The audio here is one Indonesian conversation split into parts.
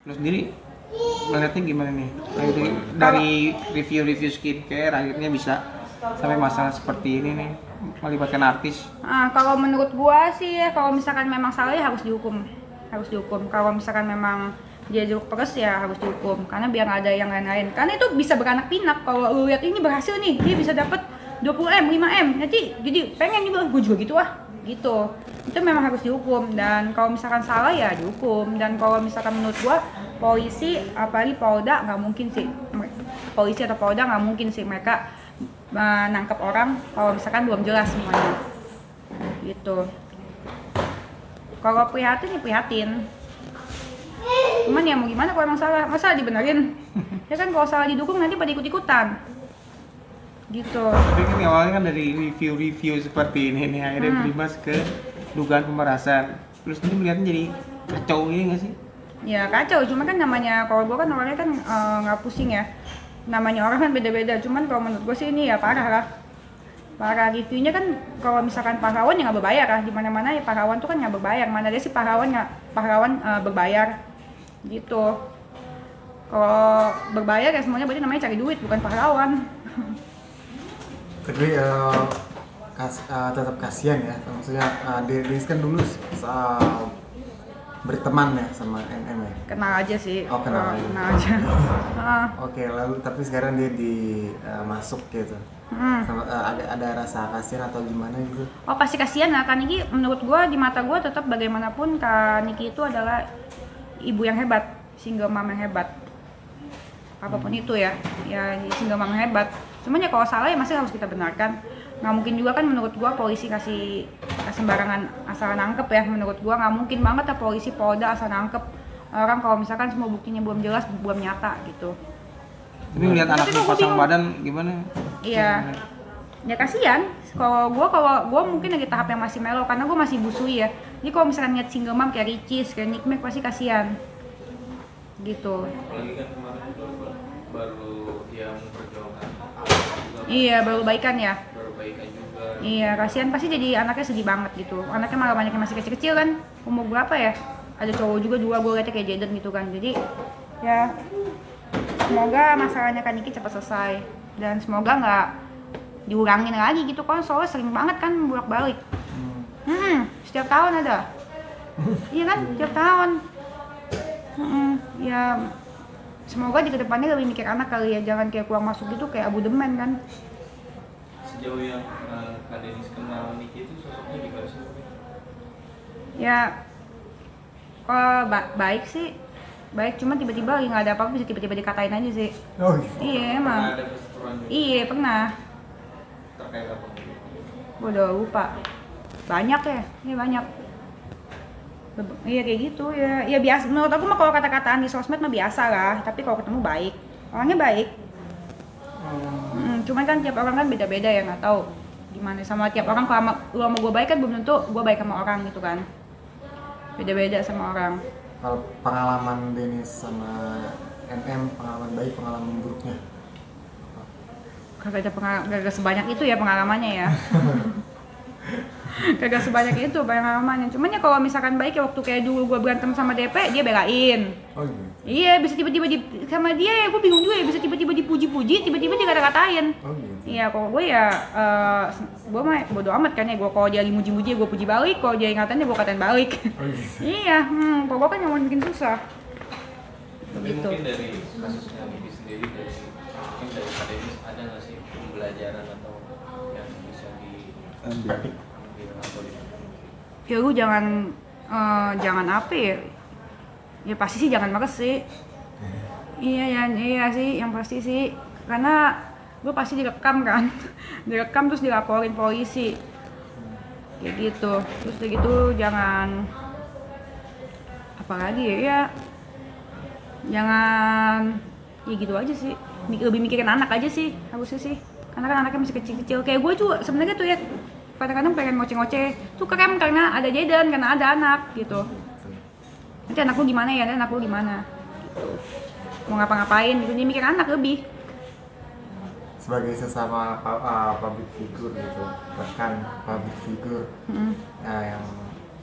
Lu sendiri ngeliatnya gimana nih? Dari review-review skincare akhirnya bisa sampai masalah seperti ini nih, melibatkan artis. Kalau menurut gua sih ya, kalau misalkan memang salah ya harus dihukum, kalau misalkan memang dia jeruk peres ya harus dihukum, karena biar nggak ada yang lain-lain, karena itu bisa beranak pinak. Kalau lu lihat ini berhasil nih, dia bisa dapat 20M, 5M, nanti jadi pengen juga, gue juga gitu gitu. Itu memang harus dihukum, dan kalau misalkan salah ya dihukum. Dan kalau misalkan menurut gua polisi, apalagi Polda, nggak mungkin sih, polisi atau Polda nggak mungkin sih mereka menangkap orang kalau misalkan belum jelas semuanya gitu. Kalau prihatin ya prihatin, cuman ya mau gimana, kalau emang salah masa dibenerin ya kan. Kalau salah didukung nanti pada ikut-ikutan gitu. Tapi kan awalnya kan dari review-review seperti ini nih akhirnya berimbas ke dugaan pemerasan. Terus ini melihatnya jadi kacau ini nggak sih? Ya kacau, cuma kan namanya, kalau gua kan orangnya kan nggak pusing ya, namanya orang kan beda-beda. Cuman kalau menurut gua sih ini ya parah lah, para reviewnya kan. Kalau misalkan pahlawan ya nggak berbayar lah, di mana-mana ya pahlawan tuh kan nggak berbayar. Mana ada sih pahlawan berbayar gitu. Kalau berbayar ya semuanya berarti namanya cari duit, bukan pahlawan. Tapi tetap kasihan ya, maksudnya Denis kan dulu berteman ya sama MM ya. Kenal aja sih. Oh, kenal aja. Kenal aja. Oke, lalu tapi sekarang dia masuk gitu. Sama, ada rasa kasihan atau gimana gitu? Oh pasti kasihan lah. Kak Niki menurut gua, di mata gua tetap bagaimanapun Kak Niki itu adalah ibu yang hebat, single mom yang hebat. Apapun itu ya single mom yang hebat. Cuman ya kalau salah ya masih harus kita benarkan. Nggak mungkin juga kan menurut gua polisi kasih sembarangan asal nangkep ya. Menurut gua nggak mungkin banget ya polisi, Polda asal nangkep orang kalau misalkan semua buktinya belum jelas, belum nyata gitu. Tapi ngeliat anak lu pasang badan gimana? Iya. Ya kasihan. Kalau gua mungkin lagi tahap yang masih melo karena gua masih busui ya. Jadi kalau misalkan lihat single mom kayak Ricis, kayak Nick Mac pasti kasihan. Gitu. Apalagi kan kemarin baru dia memperjuangkan Iya, baru baikan ya. baru baikan juga. Iya, kasihan, pasti jadi anaknya sedih banget gitu. Anaknya malah banyak yang masih kecil-kecil kan. Umur berapa ya? Ada cowok juga dua, gue liatnya kayak Jaden gitu kan. Jadi ya semoga masalahnya Kak Niki cepat selesai, dan semoga nggak diulangin lagi gitu kan. Soalnya sering banget kan bolak-balik. Setiap tahun ada. Iya kan, setiap tahun. Ya semoga di kedepannya lebih mikir anak kali ya, jangan kayak kurang masuk gitu kayak Abu Demen kan. Sejauh yang Kak Denis kenal Niki itu sosoknya gimana sih? Ya baik sih, baik, cuma tiba-tiba lagi nggak ada apa-apa bisa tiba-tiba dikatain aja sih. Oh gitu. Iya emang. Pernah ada perseteruan juga Iya pernah. terkait apa? Gue udah lupa. Banyak ya, ini banyak. Iya kayak gitu ya. Ya biasa. Menurut aku mah kalau kata-kataan di sosmed mah biasa lah. Tapi kalau ketemu baik, orangnya baik. Cuman kan tiap orang kan beda-beda ya, nggak tahu gimana sama tiap orang. Kalau lu sama gue baik kan belum tentu gue baik sama orang gitu kan. Beda-beda sama orang. Kalau pengalaman Denis sama MM, pengalaman baik, pengalaman buruknya? Kagak sebanyak itu ya pengalamannya ya. Kagak sebanyak itu pengalamannya. Cuman ya kalau misalkan baik ya, waktu kayak dulu gue berantem sama DP, dia belain. Oh gitu. Iya, bisa tiba-tiba sama dia ya, gue bingung juga ya, bisa tiba-tiba dipuji-puji, tiba-tiba dia kata-katain. Oh gitu. Iya, kalau gue ya, gue mah bodo amat kan ya. Gue kalau dia muji-muji, gue puji balik. Kalau dia ingatannya, gue katain balik. Oh gitu. Iya, kalau gue kan yang mau bikin susah. Tapi Begitu. mungkin dari kasusnya Niki sendiri, mungkin dari Kak Denis ada nggak sih pembelajaran atau yang bisa diambil atau Ya lu jangan apa ya. Ya pasti sih jangan males sih. Iya sih, yang pasti sih. Karena gue pasti direkam kan. Direkam terus dilaporin polisi. Kayak gitu. Terus kayak gitu jangan, apalagi ya, jangan, ya gitu aja sih. Lebih mikirin anak aja sih harusnya sih. Karena kan anaknya masih kecil-kecil. Kayak gue tuh sebenarnya tuh ya kadang-kadang pengen ngoceh-ngoceh tuh keren karena ada Jaden, karena ada anak gitu. Nanti anak lu gimana ya, nanti anak lu gimana gitu. Mau ngapa-ngapain gitu, dia mikir anak lebih. Sebagai sesama public figure gitu, bahkan public figure yang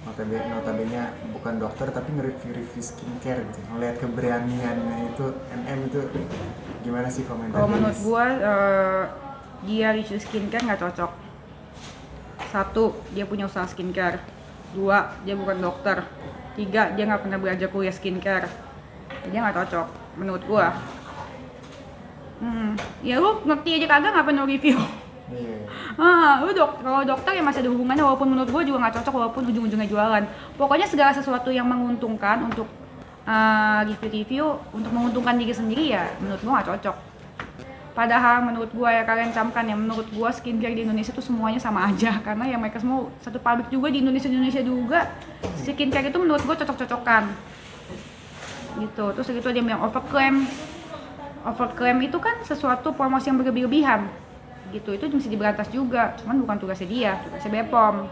notabene bukan dokter tapi nge-review skincare gitu. Ngelihat keberaniannya itu itu gimana sih komentarnya? Kalau menurut gua dia review skincare nggak cocok. 1, dia punya usaha skincare. 2, dia bukan dokter. 3, dia nggak pernah belajar kuliah skincare. Dia nggak cocok menurut gua. Ya lu ngerti aja kagak ngapain lu review? Iya. Lu kalau dokter ya masih ada hubungannya, walaupun menurut gua juga nggak cocok, walaupun ujung-ujungnya jualan. Pokoknya segala sesuatu yang menguntungkan untuk review untuk menguntungkan diri sendiri ya menurut gua nggak cocok. Padahal menurut gua ya, kalian camkan ya, menurut gua skincare di Indonesia tuh semuanya sama aja, karena ya mereka semua satu pabrik juga di Indonesia juga. Skincare itu menurut gua cocok-cocokan gitu. Terus gitu dia bilang overclaim itu kan sesuatu promosi yang berlebih-lebihan gitu. Itu mesti diberantas juga, cuman bukan tugasnya dia, tugasnya BPOM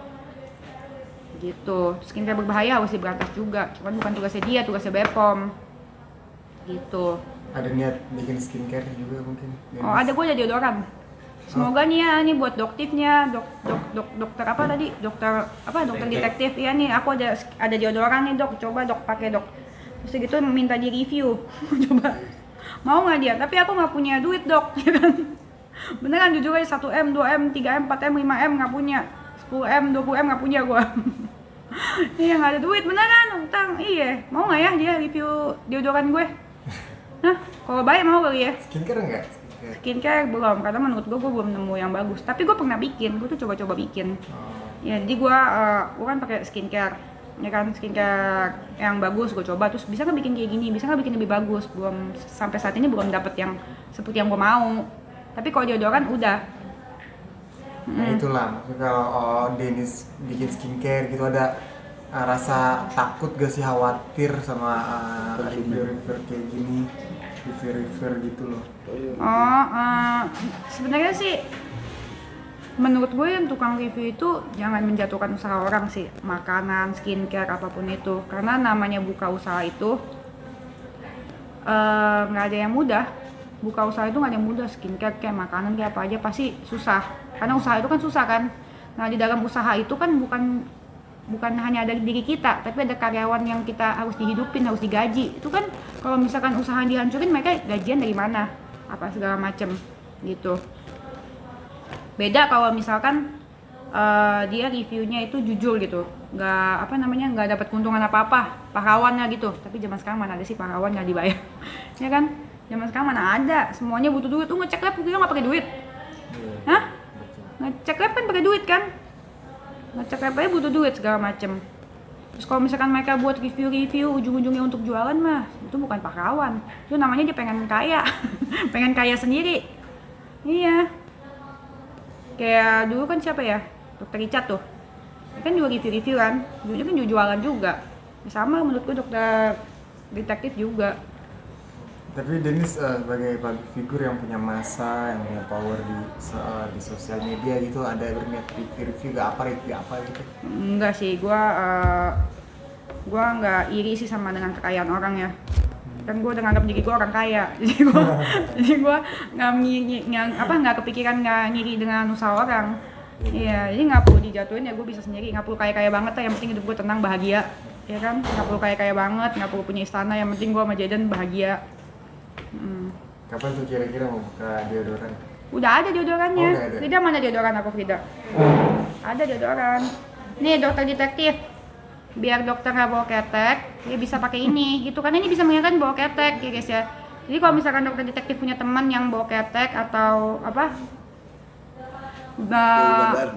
gitu. Skincare berbahaya harus diberantas juga, cuman bukan tugasnya dia, tugasnya BPOM gitu. Ada niat bikin skincare juga mungkin? Oh ada, gue ada deodoran. Semoga nih ya, nih buat doktifnya, dokter apa tadi? Dokter detektif ya nih, aku ada deodoran nih dok, coba dok pakai dok. Terus gitu minta di review, coba mau nggak dia? Tapi aku nggak punya duit dok, ya kan? Beneran jujur aja 1M, 2M, 3M, 4M, 5M nggak punya, 10M, 20M nggak punya gue. Iya nggak ada duit beneran, utang. Iya, mau nggak ya dia review deodoran gue? Nah, kalau baik mau kali ya. Skincare enggak? Skincare belum, karena menurut gue belum nemu yang bagus. Tapi gue pernah bikin, gue tuh coba-coba bikin. Ya, jadi gue kan pakai skincare, ya kan, skincare yang bagus gue coba. Terus bisa nggak bikin kayak gini, bisa nggak bikin lebih bagus? Belum, sampai saat ini belum dapet yang seperti yang gue mau. Tapi kalau deodoran udah. Nah itulah, maksudnya kalau Dennis bikin skincare gitu ada rasa takut gak sih, khawatir sama review kayak gini, review gitu loh? Sebenarnya sih menurut gue yang tukang review itu jangan menjatuhkan usaha orang sih, makanan, skincare, apapun itu. Karena namanya buka usaha itu nggak ada yang mudah. Buka usaha itu nggak ada yang mudah, skincare kayak makanan kayak apa aja pasti susah. Karena usaha itu kan susah kan. Nah di dalam usaha itu kan bukan hanya ada diri kita, tapi ada karyawan yang kita harus dihidupin, harus digaji. Itu kan kalau misalkan usaha dihancurin, mereka gajian dari mana? Apa segala macem gitu. Beda kalau misalkan dia reviewnya itu jujur gitu, nggak dapat keuntungan apa-apa, pahlawannya gitu. Tapi zaman sekarang mana ada sih pahlawan nggak dibayar, ya kan? Zaman sekarang mana ada, semuanya butuh duit. Ngecek lab juga nggak pakai duit, hah? Ngecek lab kan pakai duit kan? Ngecek lab aja butuh duit segala macem. Terus kalau misalkan mereka buat review ujung-ujungnya untuk jualan mah, itu bukan pahlawan. Itu namanya dia pengen kaya, pengen kaya sendiri. Iya. Kayak dulu kan siapa ya? Dokter Richard tuh. Dia kan juga review kan, ujungnya kan jualan juga. Sama menurutku dokter detektif juga. Tapi Dennis sebagai public figure yang punya massa, yang punya power di sosial media gitu, ada berniat review review apa gitu? Enggak sih, gua nggak iri sih sama dengan kekayaan orang ya. Kan gua udah nganggap diri gua orang kaya, jadi gua nggak kepikiran nggak ngiri dengan usaha orang. Iya, jadi nggak perlu dijatuhin ya, gua bisa sendiri, nggak perlu kaya banget lah, yang penting hidup gua tenang bahagia, ya kan? Nggak perlu kaya banget, nggak perlu punya istana, yang penting gua sama Jaden bahagia. Kapan tuh kira-kira mau buka deodoran? Udah ada deodorannya. Oh, udah ada. Frida mana deodoran aku, Frida? Ada deodoran. Nih dokter detektif. Biar dokter nggak bawa ketek, dia bisa pakai ini gitu, karena ini bisa mengingatkan bawa ketek ya guys ya. Jadi kalau misalkan dokter detektif punya teman yang bawa ketek atau apa? Bawa